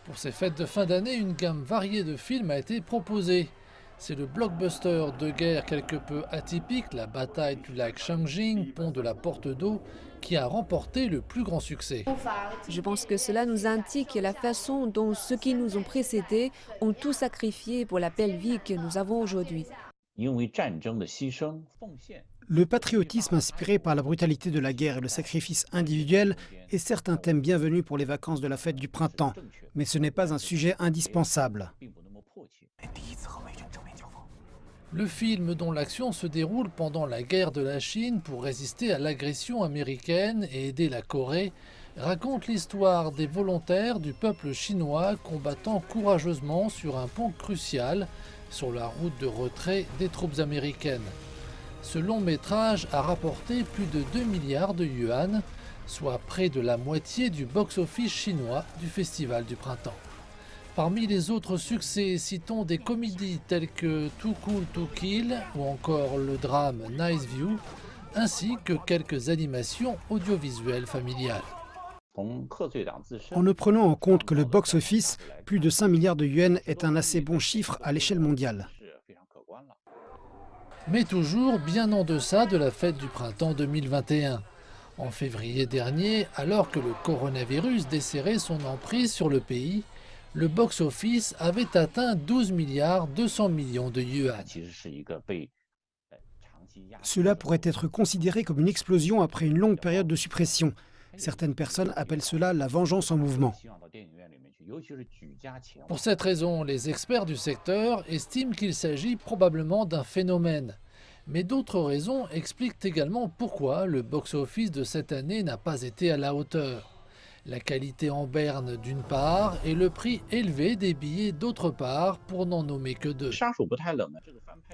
Pour ces fêtes de fin d'année, une gamme variée de films a été proposée. C'est le blockbuster de guerre quelque peu atypique, La bataille du lac Changjing, pont de la Porte d'Eau, qui a remporté le plus grand succès. Je pense que cela nous indique la façon dont ceux qui nous ont précédés ont tout sacrifié pour la belle vie que nous avons aujourd'hui. Le patriotisme inspiré par la brutalité de la guerre et le sacrifice individuel est certes un thème bienvenu pour les vacances de la fête du printemps, mais ce n'est pas un sujet indispensable. Le film, dont l'action se déroule pendant la guerre de la Chine pour résister à l'agression américaine et aider la Corée, raconte l'histoire des volontaires du peuple chinois combattant courageusement sur un pont crucial sur la route de retrait des troupes américaines. Ce long métrage a rapporté plus de 2 milliards de yuan, soit près de la moitié du box-office chinois du Festival du Printemps. Parmi les autres succès, citons des comédies telles que Too Cool to Kill ou encore le drame Nice View, ainsi que quelques animations audiovisuelles familiales. En ne prenant en compte que le box-office, plus de 5 milliards de yuan est un assez bon chiffre à l'échelle mondiale. Mais toujours bien en deçà de la fête du printemps 2021. En février dernier, alors que le coronavirus desserrait son emprise sur le pays, le box-office avait atteint 12 milliards 200 millions de yuan. Cela pourrait être considéré comme une explosion après une longue période de suppression. Certaines personnes appellent cela la vengeance en mouvement. Pour cette raison, les experts du secteur estiment qu'il s'agit probablement d'un phénomène. Mais d'autres raisons expliquent également pourquoi le box-office de cette année n'a pas été à la hauteur. La qualité en berne d'une part et le prix élevé des billets d'autre part, pour n'en nommer que deux.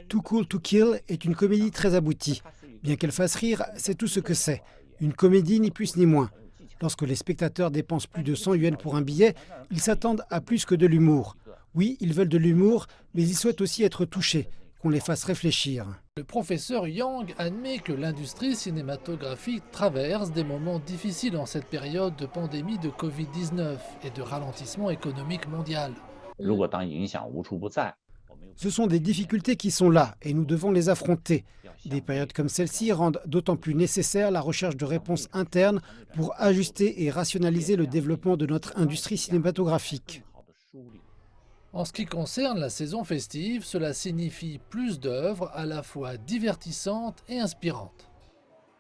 Too Cool to Kill est une comédie très aboutie. Bien qu'elle fasse rire, c'est tout ce que c'est. Une comédie ni plus ni moins. Lorsque les spectateurs dépensent plus de 100 yuan pour un billet, ils s'attendent à plus que de l'humour. Oui, ils veulent de l'humour, mais ils souhaitent aussi être touchés, qu'on les fasse réfléchir. Le professeur Yang admet que l'industrie cinématographique traverse des moments difficiles en cette période de pandémie de Covid-19 et de ralentissement économique mondial. Ce sont des difficultés qui sont là et nous devons les affronter. Des périodes comme celle-ci rendent d'autant plus nécessaire la recherche de réponses internes pour ajuster et rationaliser le développement de notre industrie cinématographique. En ce qui concerne la saison festive, cela signifie plus d'œuvres à la fois divertissantes et inspirantes.